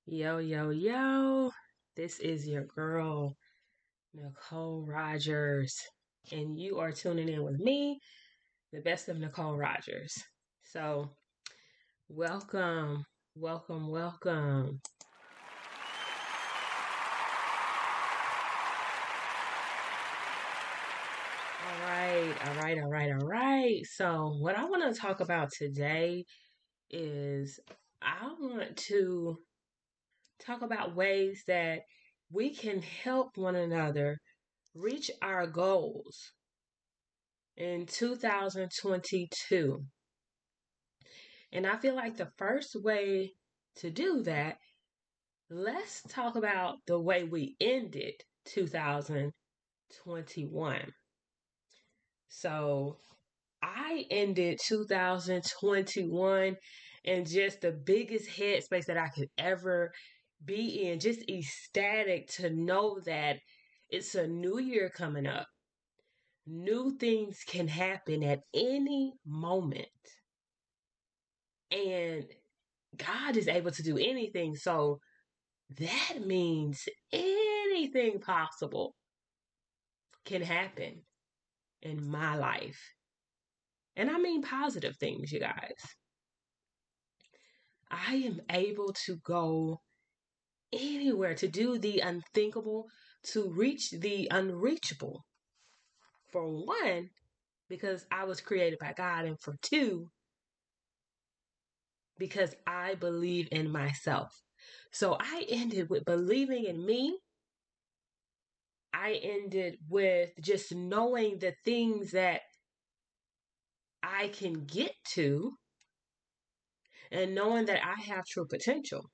Yo, yo, yo. This is your girl, Nicole Rogers, and you are tuning in with me, the best of Nicole Rogers. So, welcome, welcome, welcome. All right. So, what I want to talk about today is I want to talk about ways that we can help one another reach our goals in 2022. And I feel like the first way to do that, let's talk about the way we ended 2021. So I ended 2021 in just the biggest headspace that I could ever be in, just ecstatic to know that it's a new year coming up. New things can happen at any moment. And God is able to do anything. So that means anything possible can happen in my life. And I mean positive things, you guys. I am able to go anywhere, to do the unthinkable, to reach the unreachable. For one, because I was created by God. And for two, because I believe in myself. So I ended with believing in me. I ended with just knowing the things that I can get to and knowing that I have true potential.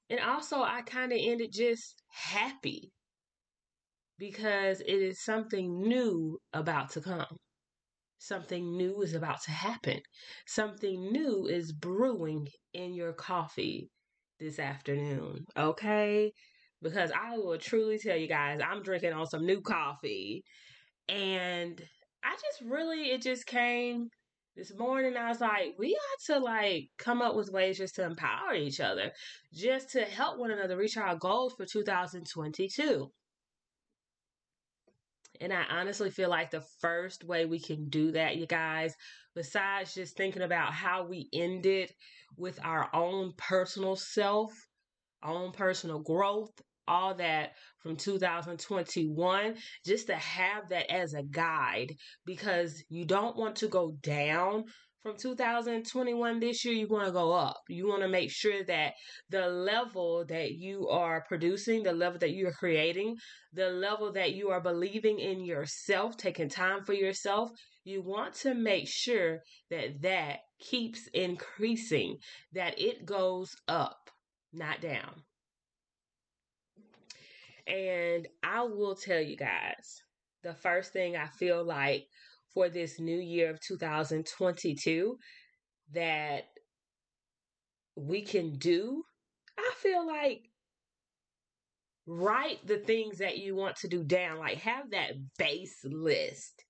And also, I kind of ended just happy because it is something new about to come. Something new is about to happen. Something new is brewing in your coffee this afternoon, okay? Because I will truly tell you guys, I'm drinking on some new coffee. And it just came this morning. I was like, we ought to come up with ways just to empower each other, just to help one another reach our goals for 2022. And I honestly feel like the first way we can do that, you guys, besides just thinking about how we ended with our own personal self, own personal growth, all that from 2021, just to have that as a guide, because you don't want to go down from 2021 this year. You want to go up. You want to make sure that the level that you are producing, the level that you are creating, the level that you are believing in yourself, taking time for yourself, you want to make sure that that keeps increasing, that it goes up, not down. And I will tell you guys, the first thing I feel like for this new year of 2022 that we can do, I feel like write the things that you want to do down, like have that base list.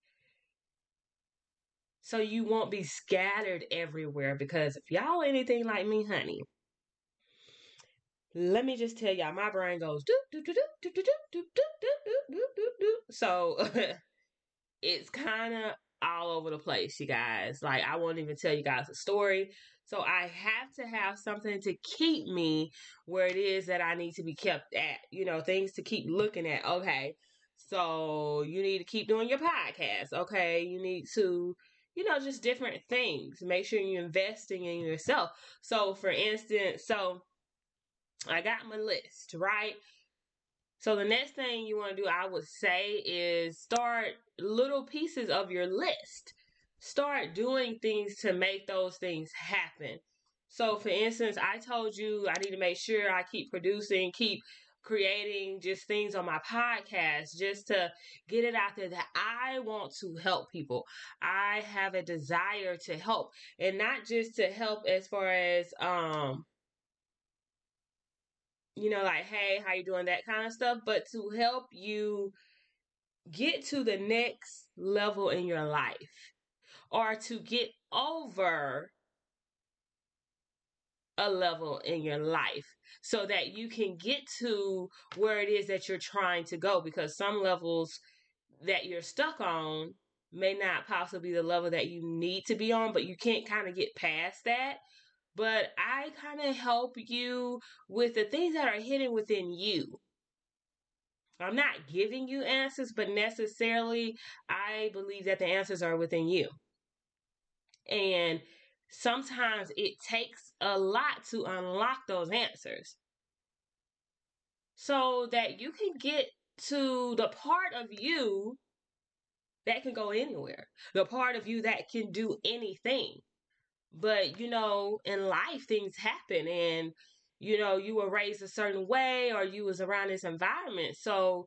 So you won't be scattered everywhere, because if y'all anything like me, honey, let me just tell y'all, my brain goes doop doop doop doop doop doop doop doop doop doop doop. So it's kind of all over the place, you guys. Like, I won't even tell you guys a story. So I have to have something to keep me where it is that I need to be kept at, things to keep looking at. Okay. So you need to keep doing your podcast. Okay. You need to, just different things. Make sure you're investing in yourself. So for instance, I got my list, right? So the next thing you want to do, I would say, is start little pieces of your list. Start doing things to make those things happen. So for instance, I told you I need to make sure I keep producing, keep creating just things on my podcast, just to get it out there that I want to help people. I have a desire to help, and not just to help as far as like, hey, how you doing, that kind of stuff, but to help you get to the next level in your life, or to get over a level in your life so that you can get to where it is that you're trying to go, because some levels that you're stuck on may not possibly be the level that you need to be on, but you can't kind of get past that. But I kind of help you with the things that are hidden within you. I'm not giving you answers, but necessarily I believe that the answers are within you. And sometimes it takes a lot to unlock those answers so that you can get to the part of you that can go anywhere, the part of you that can do anything. But, in life, things happen, and, you were raised a certain way or you was around this environment. So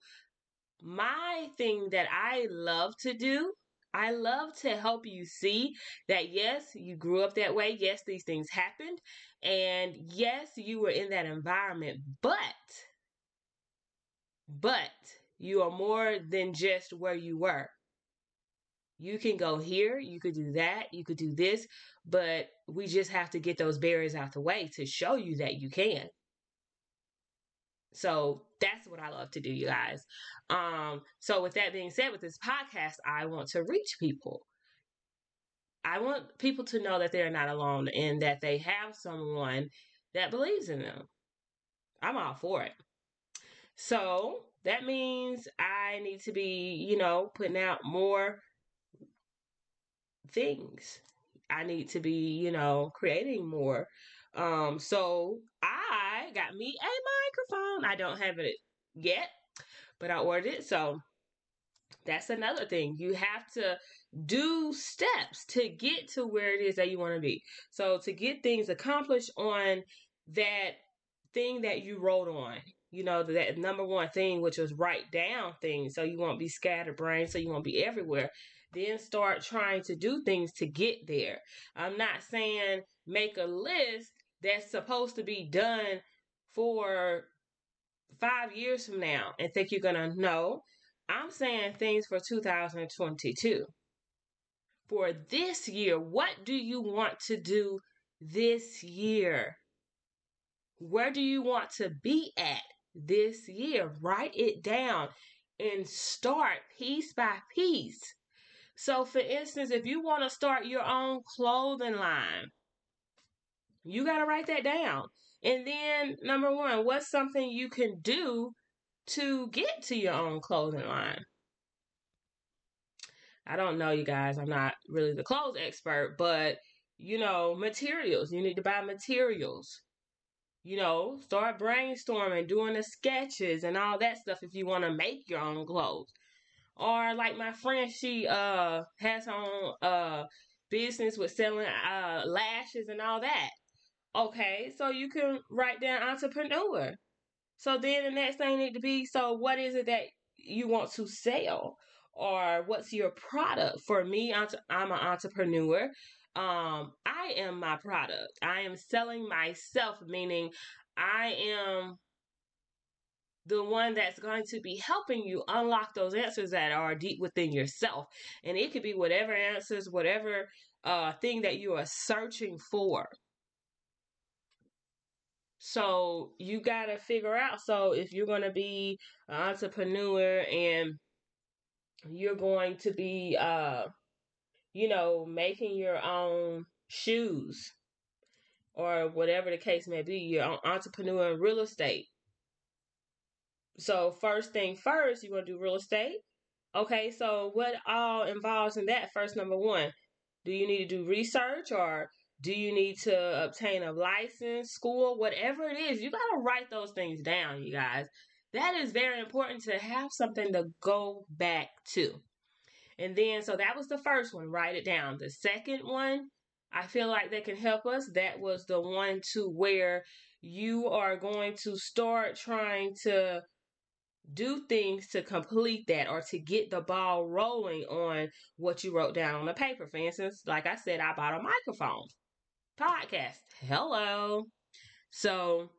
my thing that I love to do, I love to help you see that, yes, you grew up that way. Yes, these things happened. And yes, you were in that environment, but you are more than just where you were. You can go here, you could do that, you could do this, but we just have to get those barriers out the way to show you that you can. So that's what I love to do, you guys. So with that being said, with this podcast, I want to reach people. I want people to know that they're not alone and that they have someone that believes in them. I'm all for it. So that means I need to be, putting out more things. I need to be, creating more. So I got me a microphone. I don't have it yet, but I ordered it. So that's another thing. You have to do steps to get to where it is that you want to be. So to get things accomplished on that thing that you wrote on, that number one thing, which was write down things so you won't be scatterbrained, so you won't be everywhere. Then start trying to do things to get there. I'm not saying make a list that's supposed to be done for 5 years from now and think you're going to know. I'm saying things for 2022. For this year, what do you want to do this year? Where do you want to be at this year? Write it down and start piece by piece. So, for instance, if you want to start your own clothing line, you got to write that down. And then, number one, what's something you can do to get to your own clothing line? I don't know, you guys. I'm not really the clothes expert, but, materials. You need to buy materials. Start brainstorming, doing the sketches and all that stuff if you want to make your own clothes. Or like my friend, she has her own business with selling lashes and all that. Okay, so you can write down entrepreneur. So then the next thing need to be, so what is it that you want to sell? Or what's your product? For me, I'm an entrepreneur. I am my product. I am selling myself, meaning I am the one that's going to be helping you unlock those answers that are deep within yourself. And it could be whatever answers, whatever thing that you are searching for. So you got to figure out. So if you're going to be an entrepreneur and you're going to be, making your own shoes or whatever the case may be, you're an entrepreneur in real estate. So first thing first, you want to do real estate. Okay, so what all involves in that? First, number one, do you need to do research or do you need to obtain a license, school, whatever it is? You got to write those things down, you guys. That is very important to have something to go back to. And then, so that was the first one, write it down. The second one, I feel like that can help us. That was the one to where you are going to start trying to do things to complete that or to get the ball rolling on what you wrote down on the paper. For instance, like I said, I bought a microphone. Podcast. Hello. So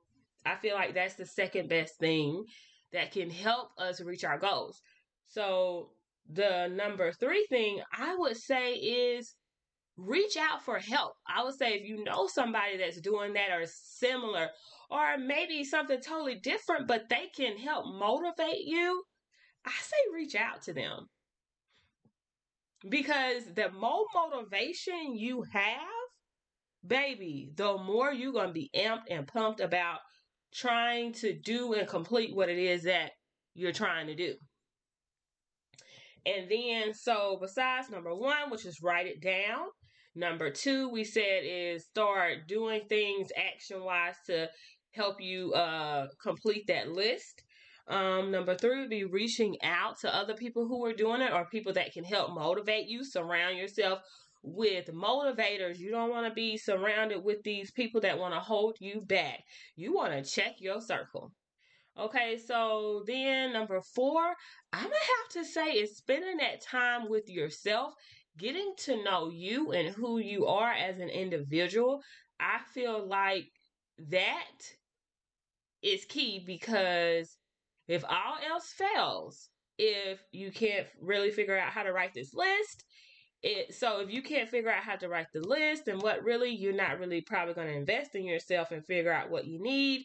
I feel like that's the second best thing that can help us reach our goals. So the number 3 thing I would say is reach out for help. I would say if you know somebody that's doing that or similar, or maybe something totally different, but they can help motivate you, I say reach out to them. Because the more motivation you have, baby, the more you're going to be amped and pumped about trying to do and complete what it is that you're trying to do. And then, so besides number one, which is write it down. Number two, we said is start doing things action wise to help you complete that list. Number three would be reaching out to other people who are doing it or people that can help motivate you. Surround yourself with motivators. You don't want to be surrounded with these people that want to hold you back. You want to check your circle. Okay, so then number four, I'm gonna have to say is spending that time with yourself, getting to know you and who you are as an individual. I feel like that is key because if all else fails, if you can't really figure out how to write this list, so if you can't figure out how to write the list, and what really you're not really probably going to invest in yourself and figure out what you need,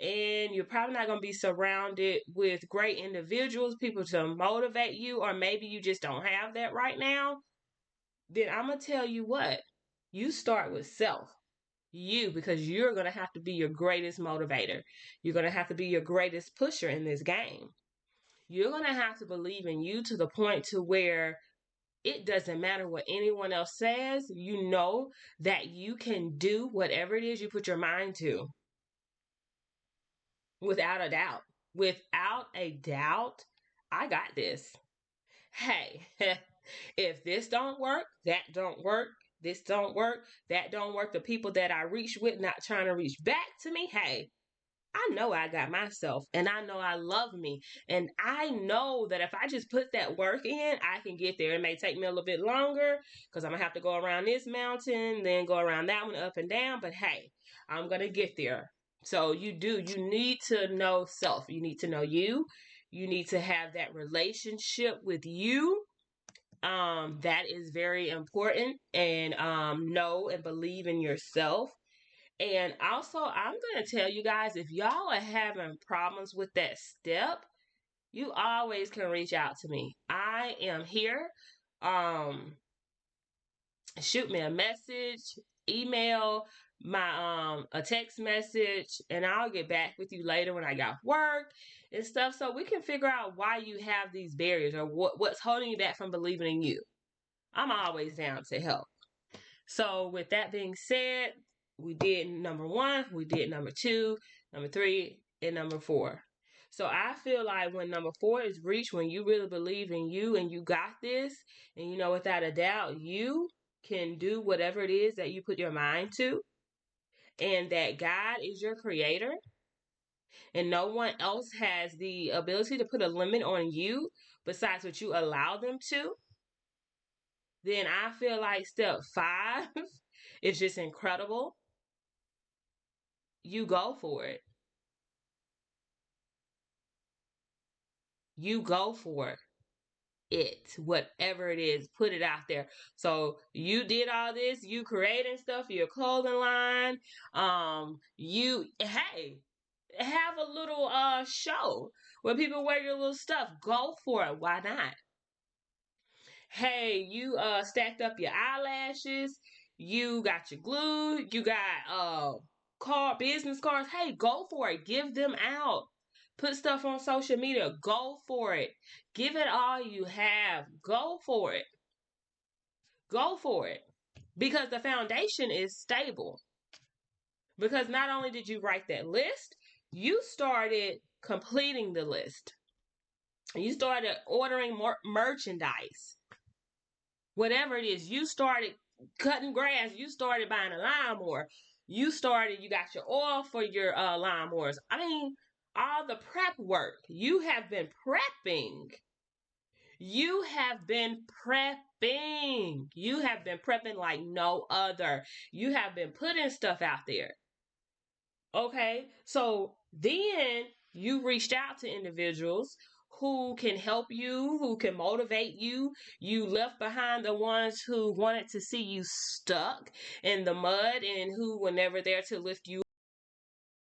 and you're probably not going to be surrounded with great individuals, people to motivate you, or maybe you just don't have that right now, then I'm going to tell you what, you start with self. You, because you're going to have to be your greatest motivator. You're going to have to be your greatest pusher in this game. You're going to have to believe in you to the point to where it doesn't matter what anyone else says. You know that you can do whatever it is you put your mind to. Without a doubt. Without a doubt, I got this. Hey, if this don't work, that don't work, this don't work, that don't work, the people that I reach with not trying to reach back to me, hey, I know I got myself and I know I love me. And I know that if I just put that work in, I can get there. It may take me a little bit longer because I'm going to have to go around this mountain, then go around that one up and down. But hey, I'm going to get there. So you need to know self. You need to know you. You need to have that relationship with you. That is very important. And know and believe in yourself. And also, I'm going to tell you guys, if y'all are having problems with that step, you always can reach out to me. I am here. Shoot me a message, email, my a text message, and I'll get back with you later when I got work and stuff, so we can figure out why you have these barriers or what's holding you back from believing in you. I'm always down to help. So with that being said, we did number one, we did number two, number three, and number four. So I feel like when number four is reached, when you really believe in you and you got this, and you know without a doubt you can do whatever it is that you put your mind to, and that God is your creator, and no one else has the ability to put a limit on you besides what you allow them to, then I feel like step five is just incredible. You go for it. You go for it. Whatever it is, put it out there. So you did all this, you creating stuff for your clothing line. You have a little show where people wear your little stuff. Go for it. Why not? Hey, you stacked up your eyelashes, you got your glue, you got business cards. Hey, go for it. Give them out. Put stuff on social media. Go for it. Give it all you have. Go for it. Go for it. Because the foundation is stable. Because not only did you write that list, you started completing the list. You started ordering more merchandise. Whatever it is, you started cutting grass. You started buying a lawnmower. You got your oil for your lawnmowers. I mean, all the prep work. You have been prepping. You have been prepping. You have been prepping like no other. You have been putting stuff out there. Okay, so then you reached out to individuals who can help you, who can motivate you. You left behind the ones who wanted to see you stuck in the mud and who were never there to lift you